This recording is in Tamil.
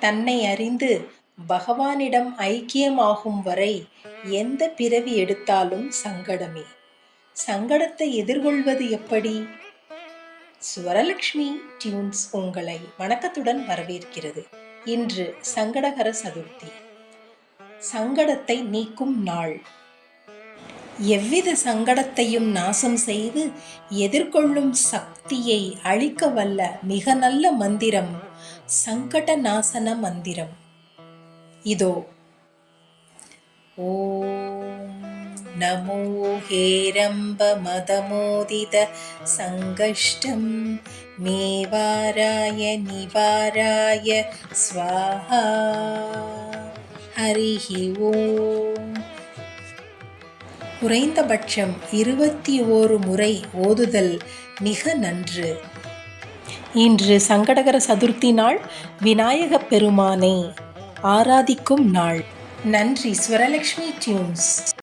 தன்னை அறிந்து பகவானிடம் ஐக்கியமாகும் வரை எந்த பிறவி எடுத்தாலும் சங்கடமே. சங்கடத்தை எதிர்கொள்வது எப்படி? ஸ்வரலக்ஷ்மி டியூன்ஸ் உங்களை வணக்கத்துடன் வரவேற்கிறது. இன்று சங்கடகர சதுர்த்தி, சங்கடத்தை நீக்கும் நாள். எவ்வித சங்கடத்தையும் நாசம் செய்து எதிர்கொள்ளும் சக்தியை அளிக்க வல்ல மிக நல்ல மந்திரம் சங்கட நாசன மந்திரம். இதோ. ஓம் நமோ ஹேரம்ப மதமோதித சங்கஷ்டம் மேவாராய நிவாராய ஸ்வாஹா. ஹரிஹி ஓம். குறைந்தபட்சம் 21 முறை ஓதுதல் மிக நன்று. இன்று சங்கடகர சதுர்த்தி நாள், விநாயகப் பெருமானை ஆராதிக்கும் நாள். நன்றி. ஸ்வரலக்ஷ்மி டியூன்ஸ்.